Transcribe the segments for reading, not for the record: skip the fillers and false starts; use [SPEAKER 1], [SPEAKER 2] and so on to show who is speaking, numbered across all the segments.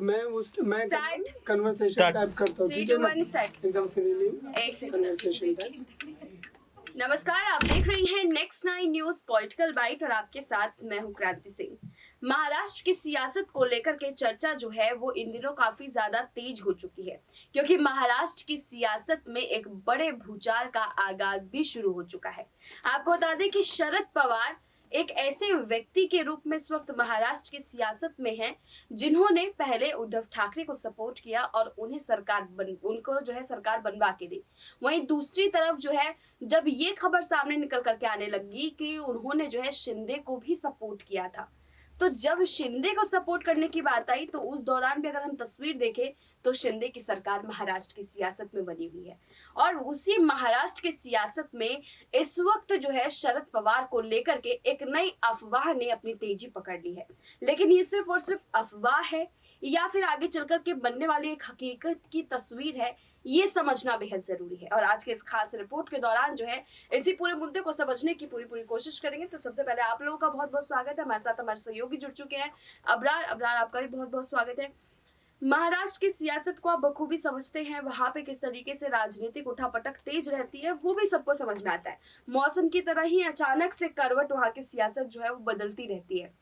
[SPEAKER 1] मैं
[SPEAKER 2] Start.
[SPEAKER 1] Conversation
[SPEAKER 3] Start.
[SPEAKER 1] Type करता हूँ,
[SPEAKER 2] 3,
[SPEAKER 1] ठीक
[SPEAKER 2] 2,
[SPEAKER 1] है ना?
[SPEAKER 2] 1 स्टार्ट।
[SPEAKER 1] एकदम फ्रीली
[SPEAKER 2] एक सेकंड।
[SPEAKER 1] Conversation type.
[SPEAKER 2] नमस्कार, आप देख रही हैं नेक्स्ट 9 न्यूज पॉलिटिकल बाइट और आपके साथ मैं हूं क्रांति सिंह। महाराष्ट्र की सियासत को लेकर के चर्चा जो है वो इन दिनों काफी ज्यादा तेज हो चुकी है, क्योंकि महाराष्ट्र की सियासत में एक बड़े भूचाल का आगाज भी शुरू हो चुका है। आपको बता दें कि शरद पवार एक ऐसे व्यक्ति के रूप में इस वक्त महाराष्ट्र की सियासत में हैं, जिन्होंने पहले उद्धव ठाकरे को सपोर्ट किया और उन्हें उनको जो है सरकार बनवा के दी। वहीं दूसरी तरफ जो है, जब ये खबर सामने निकल करके आने लगी कि उन्होंने जो है शिंदे को भी सपोर्ट किया था, तो जब शिंदे को सपोर्ट करने की बात आई तो उस दौरान भी अगर हम तस्वीर देखें तो शिंदे की सरकार महाराष्ट्र की सियासत में बनी हुई है। और उसी महाराष्ट्र की सियासत में इस वक्त जो है शरद पवार को लेकर के एक नई अफवाह ने अपनी तेजी पकड़ ली है। लेकिन ये सिर्फ और सिर्फ अफवाह है या फिर आगे चलकर के बनने वाली एक हकीकत की तस्वीर है, ये समझना बेहद जरूरी है। और आज के इस खास रिपोर्ट के दौरान जो है इसी पूरे मुद्दे को समझने की पूरी कोशिश करेंगे। तो सबसे पहले आप लोगों का बहुत बहुत स्वागत है। हमारे साथ हमारे सहयोगी जुड़ चुके हैं, अबरार आपका भी बहुत बहुत स्वागत है। महाराष्ट्र की सियासत को आप बखूबी समझते हैं, वहां पे किस तरीके से राजनीतिक उठापटक तेज रहती है वो भी सबको समझ में आता है। मौसम की तरह ही अचानक से करवट वहां की सियासत जो है वो बदलती रहती है।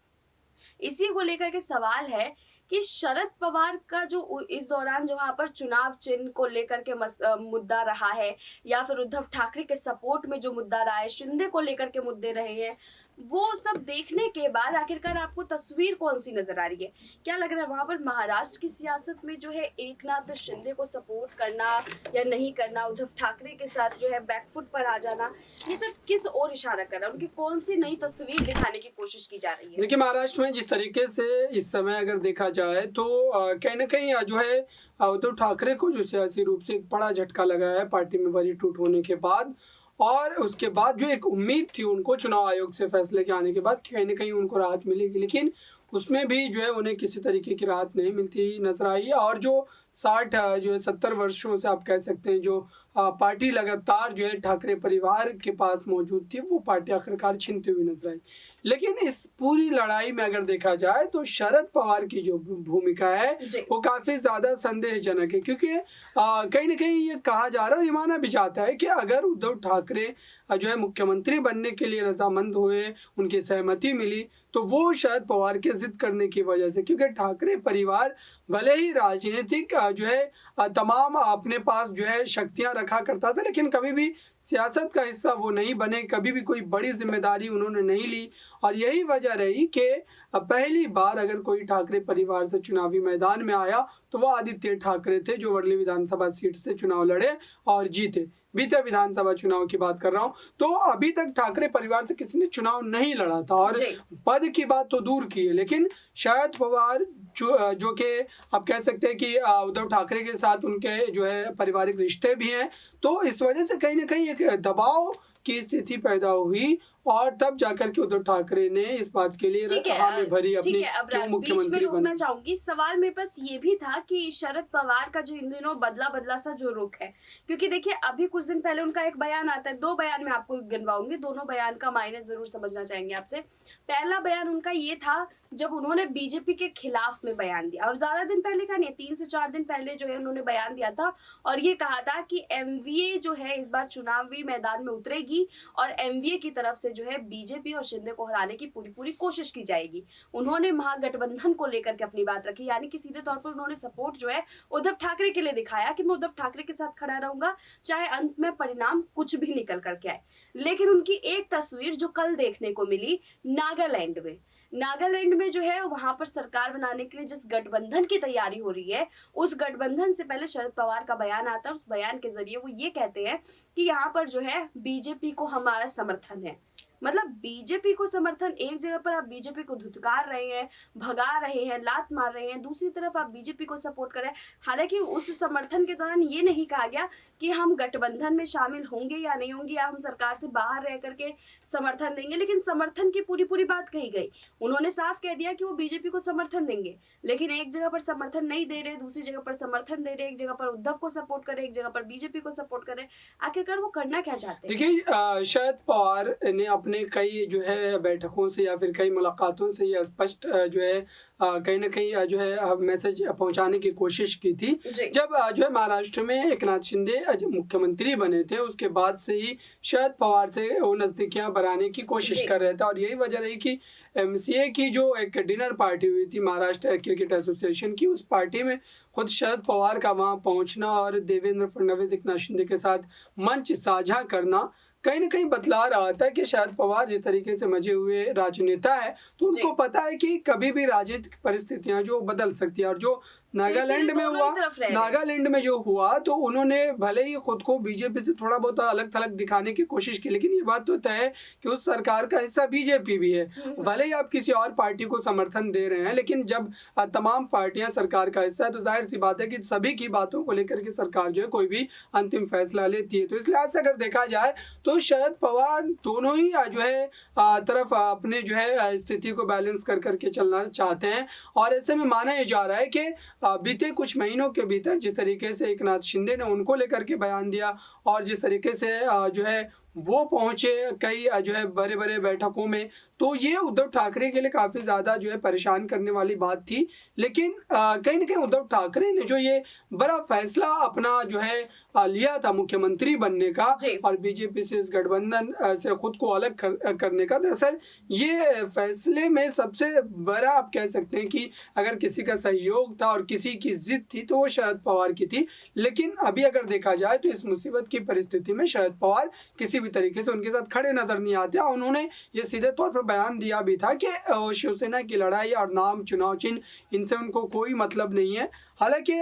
[SPEAKER 2] इसी को लेकर के सवाल है कि शरद पवार का जो इस दौरान जो वहां पर चुनाव चिन्ह को लेकर के मुद्दा रहा है, या फिर उद्धव ठाकरे के सपोर्ट में जो मुद्दा रहा है, शिंदे को लेकर के मुद्दे रहे हैं, वो सब देखने के बाद आखिरकार आपको तस्वीर कौन सी नजर आ रही है? क्या लग रहा है वहां पर महाराष्ट्र की सियासत में जो है एकनाथ शिंदे को सपोर्ट करना या नहीं करना, उद्धव ठाकरे के साथ जो है बैकफुट पर आ जाना, ये सब किस ओर इशारा कर रहा है? उनकी कौन सी नई तस्वीर दिखाने की कोशिश की जा रही है?
[SPEAKER 1] देखिए, महाराष्ट्र में जिस तरीके से इस समय अगर देखा जाए तो कहीं ना कहीं जो है उद्धव ठाकरे को जो सियासी रूप से एक बड़ा झटका लगा है पार्टी में बड़ी टूट होने के बाद, और उसके बाद जो एक उम्मीद थी उनको चुनाव आयोग से फैसले के आने के बाद कहीं ना कहीं उनको राहत मिलेगी, लेकिन उसमें भी जो है उन्हें किसी तरीके की राहत नहीं मिलती नजर आई है। और जो 70 वर्षों से आप कह सकते हैं जो पार्टी लगातार जो है ठाकरे परिवार के पास मौजूद थी, वो पार्टी आखिरकार छीनती हुई नजर आई। लेकिन इस पूरी लड़ाई में अगर देखा जाए तो शरद पवार की जो भूमिका है वो काफ़ी ज़्यादा संदेहजनक है, क्योंकि कहीं ना कहीं ये कहा जा रहा है, ये माना भी जाता है कि अगर उद्धव ठाकरे जो है मुख्यमंत्री बनने के लिए रजामंद हुए, उनकी सहमति मिली, तो वो शरद पवार के जिद करने की वजह से, क्योंकि ठाकरे परिवार भले ही राजनीतिक जो है तमाम अपने पास जो है शक्तियां रखा करता था, लेकिन कभी भी सियासत का हिस्सा वो नहीं बने, कभी भी कोई बड़ी जिम्मेदारी उन्होंने नहीं ली। और यही वजह रही कि पहली बार अगर कोई ठाकरे परिवार से चुनावी मैदान में आया तो वो आदित्य ठाकरे थे, जो वर्ली विधानसभा सीट से चुनाव लड़े और जीते। बीते विधानसभा चुनाव की बात कर रहा हूँ। तो अभी तक ठाकरे परिवार से किसी ने चुनाव नहीं लड़ा था, और पद की बात तो दूर की है, लेकिन शरद पवार जो कि आप कह सकते हैं कि उद्धव ठाकरे के साथ उनके जो है पारिवारिक रिश्ते भी हैं, तो इस वजह से कहीं ना कहीं एक दबाव की स्थिति पैदा हुई, और तब जाकर के उद्धव ठाकरे ने इस बात के लिए हामी भरी अपनी क्यों मुख्यमंत्री
[SPEAKER 2] बनना चाहूंगी। सवाल मेरे पास ये भी था कि शरद पवार का जो इन दिनों बदला सा जो रुख है, क्योंकि देखिए अभी कुछ दिन पहले उनका एक बयान आता है, 2 बयान मैं आपको गिनवाऊंगी, दोनों बयान का मायने जरूर समझना चाहेंगे आपसे। पहला बयान उनका ये था जब उन्होंने बीजेपी के खिलाफ में बयान दिया, और ज्यादा दिन पहले का नहीं, 3 से 4 दिन पहले जो है उन्होंने बयान दिया था, और ये कहा था कि एमवीए जो है इस बार चुनावी मैदान में उतरेगी और एमवीए की तरफ से जो है बीजेपी और शिंदे को हराने की पूरी कोशिश की जाएगी। उन्होंने महागठबंधन को लेकर के अपनी बात रखी, यानी कि सीधे तौर पर उन्होंने सपोर्ट जो है उद्धव ठाकरे के लिए दिखाया कि मैं उद्धव ठाकरे के साथ खड़ा रहूंगा, चाहे अंत में परिणाम कुछ भी निकल करके आए। लेकिन उनकी एक तस्वीर जो कल देखने को मिली नागालैंड में जो है वहां पर सरकार बनाने के लिए जिस गठबंधन की तैयारी हो रही है, उस गठबंधन से पहले शरद पवार का बयान आता है। उस बयान के जरिए वो ये कहते हैं कि यहाँ पर जो है बीजेपी को हमारा समर्थन है। मतलब बीजेपी को समर्थन, एक जगह पर आप बीजेपी को धुतकार रहे हैं, भगा रहे हैं, लात मार रहे हैं, दूसरी तरफ आप बीजेपी को सपोर्ट कर रहे हैं। हालांकि उस समर्थन के दौरान ये नहीं कहा गया कि हम गठबंधन में शामिल होंगे या नहीं होंगे, या हम सरकार से बाहर रह करके समर्थन देंगे, लेकिन समर्थन की पूरी बात कही गई। उन्होंने साफ कह दिया कि वो बीजेपी को समर्थन देंगे, लेकिन एक जगह पर समर्थन नहीं दे रहे, दूसरी जगह पर समर्थन दे रहे, एक जगह पर उद्धव को सपोर्ट कर रहे, एक जगह पर बीजेपी को सपोर्ट कर रहे। आखिरकार वो करना क्या चाहते हैं?
[SPEAKER 1] देखिए, शरद पवार ने अपने अपने कई जो है बैठकों से या फिर कई मुलाकातों से ये स्पष्ट जो है कहीं न कहीं जो है मैसेज पहुँचाने की कोशिश की थी।
[SPEAKER 2] जी।
[SPEAKER 1] जब जो है महाराष्ट्र में एकनाथ शिंदे जब मुख्यमंत्री बने थे, उसके बाद से ही शरद पवार से वो नज़दीकियाँ बनाने की कोशिश
[SPEAKER 2] जी।
[SPEAKER 1] कर रहे थे और यही वजह रही कि एमसीए की जो एक डिनर पार्टी हुई थी महाराष्ट्र क्रिकेट एसोसिएशन की, उस पार्टी में खुद शरद पवार का वहाँ पहुँचना और देवेंद्र फडणवीस, एकनाथ शिंदे के साथ मंच साझा करना कहीं न कहीं बतला रहा था कि शरद पवार जिस तरीके से मजे हुए राजनेता है, तो उनको
[SPEAKER 2] जी।
[SPEAKER 1] पता है कि कभी भी राजनीतिक परिस्थितियाँ जो बदल सकती है और जो नागालैंड में
[SPEAKER 2] दोनों
[SPEAKER 1] हुआ,
[SPEAKER 2] ही तरफ रह रहे हैं।
[SPEAKER 1] नागालैंड में जो हुआ तो उन्होंने भले ही खुद को बीजेपी से थोड़ा बहुत अलग-थलग दिखाने की कोशिश की, लेकिन ये बात तो तय है कि उस सरकार का हिस्सा बीजेपी भी है। भले ही आप किसी और पार्टी को समर्थन दे रहे हैं, लेकिन जब तमाम पार्टियां सरकार का हिस्सा है तो जाहिर-सी बात है कि सभी की बातों को लेकर के सरकार जो है कोई भी अंतिम फैसला लेती है। तो इस लिहाज से अगर देखा जाए तो शरद पवार दोनों ही जो है तरफ अपने जो है स्थिति को बैलेंस कर के चलना चाहते हैं और ऐसे में माना ये जा रहा है कि बीते कुछ महीनों के भीतर जिस तरीके से एकनाथ शिंदे ने उनको लेकर के बयान दिया और जिस तरीके से जो है वो पहुंचे कई जो है बड़े-बड़े बैठकों में, तो ये उद्धव ठाकरे के लिए काफ़ी ज़्यादा जो है परेशान करने वाली बात थी। लेकिन कहीं न कहीं उद्धव ठाकरे ने जो ये बड़ा फैसला अपना जो है लिया था मुख्यमंत्री बनने का
[SPEAKER 2] जी।
[SPEAKER 1] और बीजेपी से इस गठबंधन से खुद को अलग करने का, दरअसल ये फैसले में सबसे बड़ा आप कह सकते हैं कि अगर किसी का सहयोग था और किसी की ज़िद थी तो वो शरद पवार की थी। लेकिन अभी अगर देखा जाए तो इस मुसीबत की परिस्थिति में शरद पवार किसी भी तरीके से उनके साथ खड़े नजर नहीं आते और उन्होंने ये सीधे तौर पर बयान दिया भी था कि शिवसेना की लड़ाई और नाम चुनाव चिन्ह इनसे उनको कोई मतलब नहीं है। हालांकि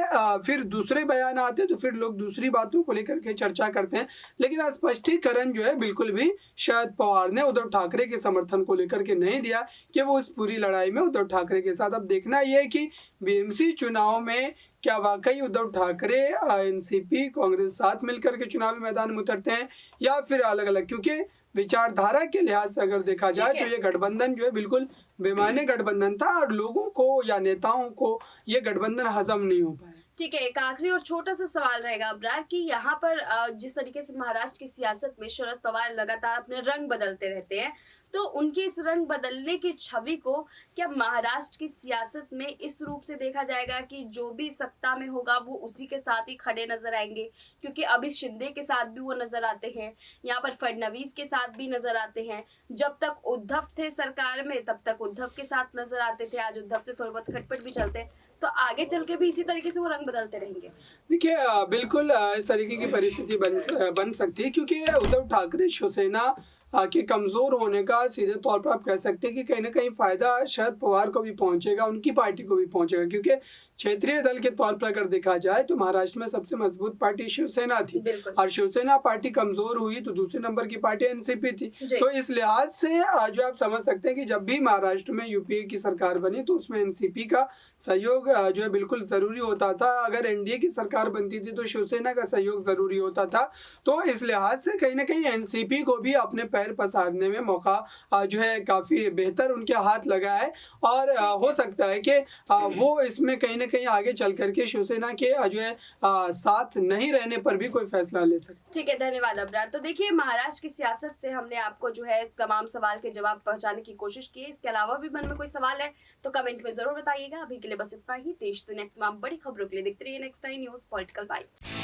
[SPEAKER 1] फिर दूसरे बयान आते तो फिर लोग दूसरी बातों को लेकर के चर्चा करते हैं, लेकिन स्पष्टीकरण जो है बिल्कुल भी शरद पवार ने उद्धव ठाकरे के समर्थन को लेकर के नहीं दिया कि वो इस पूरी लड़ाई में उद्धव ठाकरे के साथ। अब देखना यह है कि बीएमसी चुनाव में क्या वाकई उद्धव ठाकरे एनसीपी कांग्रेस साथ मिलकर के चुनावी मैदान में उतरते हैं या फिर अलग अलग, क्योंकि विचारधारा के लिहाज से अगर देखा जाए तो ये गठबंधन जो है बिल्कुल बेमाने गठबंधन था और लोगों को या नेताओं को ये गठबंधन हजम नहीं हो पाया।
[SPEAKER 2] ठीक है, एक आखिरी और छोटा सा सवाल रहेगा अब्रार कि यहाँ पर जिस तरीके से महाराष्ट्र की सियासत में शरद पवार लगातार अपने रंग बदलते रहते हैं, तो उनके इस रंग बदलने की छवि को क्या महाराष्ट्र की सियासत में इस रूप से देखा जाएगा कि जो भी सत्ता में होगा वो उसी के साथ ही खड़े नजर आएंगे? क्योंकि अभी शिंदे के साथ भी वो नजर आते हैं, यहाँ पर फडणवीस के साथ भी नजर आते हैं, जब तक उद्धव थे सरकार में तब तक उद्धव के साथ नजर आते थे, आज उद्धव से थोड़े बहुत खटपट भी चलते हैं, तो आगे चल के भी इसी तरीके से वो रंग बदलते रहेंगे?
[SPEAKER 1] देखिए बिल्कुल इस तरीके की परिस्थिति बन सकती है क्योंकि उद्धव ठाकरे शिवसेना के कमज़ोर होने का सीधे तौर पर आप कह सकते हैं कि कहीं ना कहीं फ़ायदा शरद पवार को भी पहुंचेगा, उनकी पार्टी को भी पहुंचेगा, क्योंकि क्षेत्रीय दल के तौर पर अगर देखा जाए तो महाराष्ट्र में सबसे मजबूत पार्टी शिवसेना थी और शिवसेना पार्टी कमज़ोर हुई तो दूसरे नंबर की पार्टी एनसीपी थी। तो इस लिहाज से जो आप समझ सकते हैं कि जब भी महाराष्ट्र में यूपीए की सरकार बनी तो उसमें एनसीपी का सहयोग जो है बिल्कुल ज़रूरी होता था। अगर एनडीए की सरकार बनती थी तो शिवसेना का सहयोग ज़रूरी होता था। तो इस लिहाज से कहीं ना कहीं एनसीपी को भी अपने पैर पसारने में मौका जो है काफ़ी बेहतर उनके हाथ लगा है और हो सकता है कि वो इसमें कहीं ना कहीं आगे चल करके शिवसेना के जो है साथ नहीं रहने पर भी कोई फैसला ले सकते।
[SPEAKER 2] ठीक है, धन्यवाद अब्रार। तो देखिए, महाराष्ट्र की सियासत से हमने आपको जो है तमाम सवाल के जवाब पहुंचाने की कोशिश की है। इसके अलावा भी मन में कोई सवाल है तो कमेंट में जरूर बताइएगा। अभी के लिए बस इतना ही। देश दुनिया की तमाम बड़ी खबरों के लिए देखते रहिए next time news political bite.